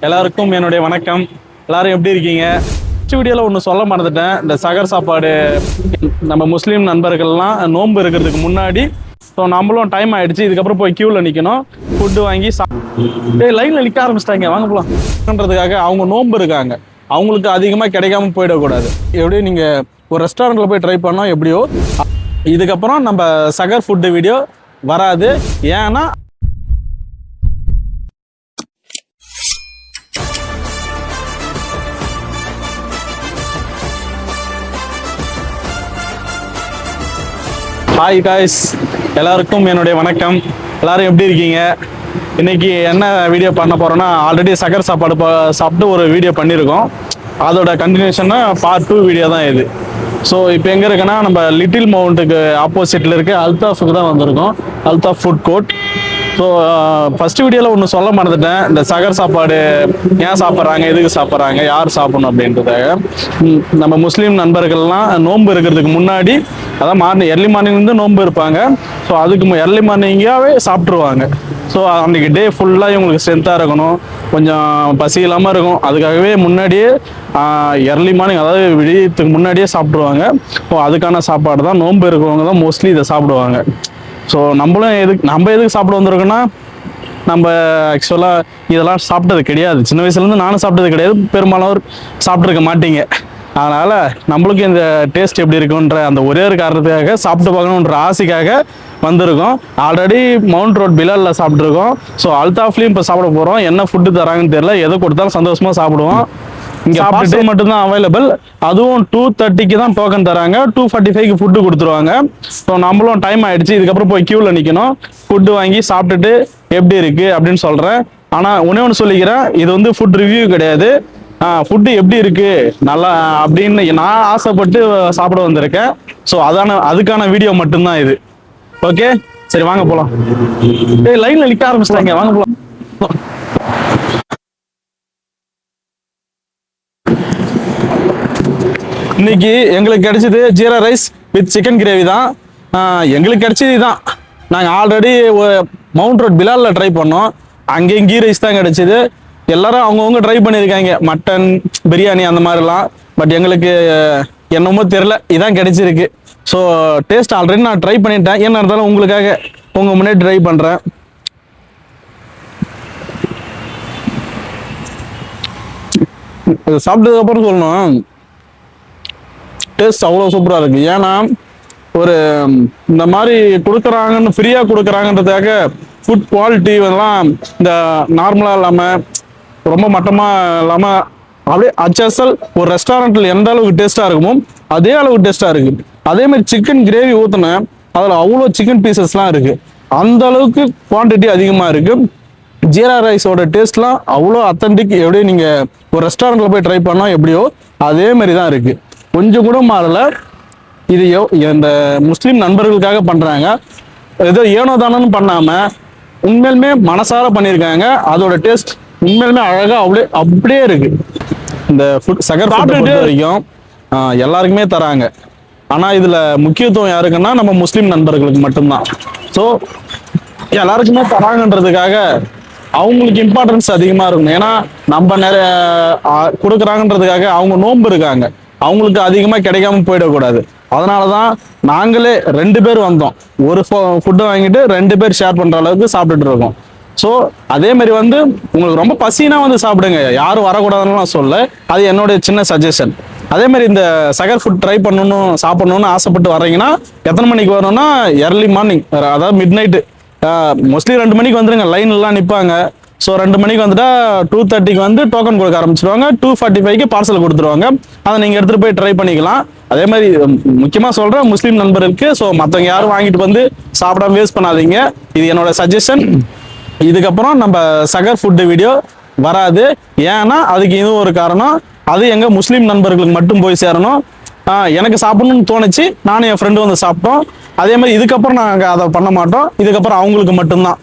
எல்லாருக்கும் என்னுடைய வணக்கம். எல்லாரும் எப்படி இருக்கீங்க? வீடியோவில் ஒன்று சொல்ல மறந்துட்டேன். இந்த சகர் சாப்பாடு நம்ம முஸ்லீம் நண்பர்கள்லாம் நோன்பு இருக்கிறதுக்கு முன்னாடி ஸோ நம்மளும் டைம் ஆகிடுச்சு. இதுக்கப்புறம் போய் க்யூவில் நிற்கணும். ஃபுட்டு வாங்கி லைனில் நிற்க ஆரம்பிச்சிட்டாங்க. வாங்க போகலாம்ன்றதுக்காக அவங்க நோன்பு இருக்காங்க. அவங்களுக்கு அதிகமாக கிடைக்காம போயிடக்கூடாது. எப்படியும் நீங்கள் ஒரு ரெஸ்டாரண்ட்டில் போய் ட்ரை பண்ணோம் எப்படியோ. இதுக்கப்புறம் நம்ம சகர் ஃபுட்டு வீடியோ வராது. ஏன்னா ஹாய் காய்ஸ், எல்லாருக்கும் என்னுடைய வணக்கம். எல்லாரும் எப்படி இருக்கீங்க? இன்னைக்கு என்ன வீடியோ பண்ண போறோம்னா, ஆல்ரெடி சகர் சாப்பாடு சாப்பிட்டு ஒரு வீடியோ பண்ணியிருக்கோம். அதோட கண்டினியூஷன்னா பார்ட் 2 வீடியோ தான் இது. ஸோ இப்போ எங்கே இருக்குன்னா, நம்ம லிட்டில் மவுண்ட்டுக்கு ஆப்போசிட்டில் இருக்க அல்தாஃபுக்கு தான் வந்திருக்கோம். Altaf food court. So first வீடியோவில் ஒன்று சொல்ல மறந்துட்டேன். இந்த சகர் சாப்பாடு ஏன் சாப்பிட்றாங்க, எதுக்கு சாப்பிட்றாங்க, யார் சாப்பிடணும் அப்படின்றதாக. நம்ம முஸ்லீம் நண்பர்கள்லாம் நோன்பு இருக்கிறதுக்கு முன்னாடி, அதான் எர்லி மார்னிங்லேருந்து நோன்பு இருப்பாங்க. ஸோ அதுக்கு எர்லி மார்னிங்காகவே சாப்பிட்ருவாங்க. ஸோ அன்றைக்கி டே ஃபுல்லாக இவங்களுக்கு ஸ்ட்ரென்த்தாக இருக்கணும், கொஞ்சம் பசி இல்லாமல் இருக்கும். அதுக்காகவே முன்னாடியே எர்லி மார்னிங், அதாவது விடியத்துக்கு முன்னாடியே சாப்பிட்ருவாங்க. ஸோ அதுக்கான சாப்பாடு தான் நோன்பு இருக்கிறவங்க தான் மோஸ்ட்லி இதை சாப்பிடுவாங்க. ஸோ நம்ம எதுக்கு சாப்பிட வந்திருக்கோன்னா, நம்ம ஆக்சுவலாக இதெல்லாம் சாப்பிட்டது கிடையாது. சின்ன வயசுலேருந்து நானும் சாப்பிட்டது கிடையாது. பெரும்பாலும் சாப்பிட்ருக்க மாட்டீங்க. அதனால் நம்மளுக்கு இந்த டேஸ்ட் எப்படி இருக்குன்ற அந்த ஒரே ஒரு காரணத்துக்காக சாப்பிட்டு பார்க்கணுன்ற ஆசைக்காக வந்திருக்கோம். ஆல்ரெடி மவுண்ட் ரோட் பிலாலில் சாப்பிட்ருக்கோம். ஸோ அல்தாஃப்லேயும் இப்போ சாப்பிட போகிறோம். என்ன ஃபுட்டு தராங்கன்னு தெரியல. எதை கொடுத்தாலும் சந்தோஷமாக சாப்பிடுவோம். இங்கே பார்சல் மட்டும்தான் அவைலபிள். அதுவும் 2:30க்கு தான் டோக்கன் தராங்க. 2:45க்கு ஃபுட்டு கொடுத்துருவாங்க. ஸோ நம்மளும் டைம் ஆகிடுச்சு. இதுக்கப்புறம் போய் க்யூவில் நிற்கணும். ஃபுட்டு வாங்கி சாப்பிட்டுட்டு எப்படி இருக்குது அப்படின்னு சொல்கிறேன். ஆனால் ஒன்று சொல்லிக்கிறேன், இது வந்து ஃபுட் ரிவ்யூ கிடையாது. ஃபுட்டு எப்படி இருக்குது நல்லா அப்படின்னு நான் ஆசைப்பட்டு சாப்பிட வந்திருக்கேன். ஸோ அதுக்கான வீடியோ மட்டும்தான் இது. ஓகே, சரி வாங்க போகலாம். லைனில் நிற்க ஆரம்பிச்சிட்டாங்க. வாங்க போகலாம். இன்னைக்கு எங்களுக்கு கிடைச்சது jeera rice with chicken gravy தான். எங்களுக்கு கிடைச்சது தான். நாங்கள் ஆல்ரெடி மவுண்ட் ரோட் பிலாலில் ட்ரை பண்ணோம். அங்கேயும் கீ ரைஸ் தான் கிடைச்சிது. எல்லாரும் அவங்கவுங்க ட்ரை பண்ணியிருக்காங்க, மட்டன் பிரியாணி அந்த மாதிரிலாம். பட் எங்களுக்கு என்னமோ தெரில, இதான் கிடைச்சிருக்கு. ஸோ டேஸ்ட் ஆல்ரெடி நான் ட்ரை பண்ணிட்டேன். என்ன இருந்தாலும் உங்களுக்காக உங்கள் முன்னாடி ட்ரை பண்ணுறேன். இது சாப்பிட்டதுக்கப்புறம் சொல்லணும், டேஸ்ட் அவ்வளோ சூப்பராக இருக்குது. ஏன்னா ஒரு இந்த மாதிரி கொடுக்குறாங்கன்னு, ஃப்ரீயாக கொடுக்குறாங்கன்றதுக்காக ஃபுட் குவாலிட்டி எல்லாம் இந்த நார்மலாக இல்லாமல், ரொம்ப மட்டமாக இல்லாமல், அப்படியே அச்சசல் ஒரு ரெஸ்டாரண்ட்டில் எந்த அளவுக்கு டேஸ்ட்டாக இருக்குமோ அதே அளவுக்கு டேஸ்ட்டாக இருக்குது. அதேமாதிரி சிக்கன் கிரேவி ஊற்றினேன், அதில் அவ்வளோ சிக்கன் பீசஸ்லாம் இருக்குது. அந்த அளவுக்கு குவான்டிட்டி அதிகமாக இருக்குது. ஜீரா ரைஸோட டேஸ்ட்லாம் அவ்வளோ அத்தன்டிக். எப்படியும் நீங்கள் ஒரு ரெஸ்டாரண்ட்டில் போய் ட்ரை பண்ணால் எப்படியோ அதே மாதிரி தான் இருக்குது. கொஞ்சம் கூட மாறலை. இது இந்த முஸ்லீம் நண்பர்களுக்காக பண்ணுறாங்க. ஏதோ ஏனோ தானோன்னு பண்ணாமல் உண்மையிலுமே மனசார பண்ணியிருக்காங்க. அதோட டேஸ்ட் உண்மையிலுமே அழகாக அப்படியே இருக்குது. இந்த சகர் ஃபுட்டை பொறுத்த வரைக்கும் எல்லாருக்குமே தராங்க. ஆனால் இதில் முக்கியத்துவம் யாருக்குன்னா நம்ம முஸ்லீம் நண்பர்களுக்கு மட்டும்தான். ஸோ எல்லாருக்குமே தராங்கன்றதுக்காக அவங்களுக்கு இம்பார்ட்டன்ஸ் அதிகமாக இருக்கும். ஏன்னா நம்ம நிறைய கொடுக்குறாங்கன்றதுக்காக அவங்க நோன்பு இருக்காங்க. அவங்களுக்கு அதிகமாக கிடைக்காம போயிடக்கூடாது. அதனால தான் நாங்களே 2 பேர் வந்தோம். ஒரு ஃபுட்டை வாங்கிட்டு 2 பேர் ஷேர் பண்ணுற அளவுக்கு சாப்பிட்டுட்டு இருக்கோம். ஸோ அதே மாதிரி வந்து உங்களுக்கு ரொம்ப பசினா வந்து சாப்பிடுங்க, யாரும் வரக்கூடாதுன்னு நான் சொல்ல. அது என்னுடைய சின்ன சஜஷன். அதே மாதிரி இந்த சகர் ஃபுட் ட்ரை சாப்பிடணும்னு ஆசைப்பட்டு வர்றீங்கன்னா எத்தனை மணிக்கு வரணும்னா, எர்லி மார்னிங், அதாவது மிட் நைட்டு, மோஸ்ட்லி 2 மணிக்கு வந்துடுங்க. லைன்லாம் நிற்பாங்க. ஸோ 2 மணிக்கு வந்துட்டா 2:30க்கு வந்து டோக்கன் கொடுக்க ஆரம்பிச்சிருவாங்க. 2:45க்கு பார்சல் கொடுத்துருவாங்க. அதை நீங்கள் எடுத்துகிட்டு போய் ட்ரை பண்ணிக்கலாம். அதே மாதிரி முக்கியமாக சொல்கிறேன் முஸ்லீம் நண்பர்களுக்கு, ஸோ மற்றவங்க யாரும் வாங்கிட்டு வந்து சாப்பிடாம வேஸ்ட் பண்ணாதீங்க. இது என்னோட சஜஷன். இதுக்கப்புறம் நம்ம சகர் ஃபுட்டு வீடியோ வராது. ஏன்னா அதுக்கு இதுவும் ஒரு காரணம். அது எங்கள் முஸ்லீம் நண்பர்களுக்கு மட்டும் போய் சேரணும். எனக்கு சாப்பிடணும்னு தோணுச்சு, நானும் என் ஃப்ரெண்டு வந்து சாப்பிட்டோம். அதே மாதிரி இதுக்கப்புறம் நாங்கள் அதை பண்ண மாட்டோம். இதுக்கப்புறம் அவங்களுக்கு மட்டும்தான்.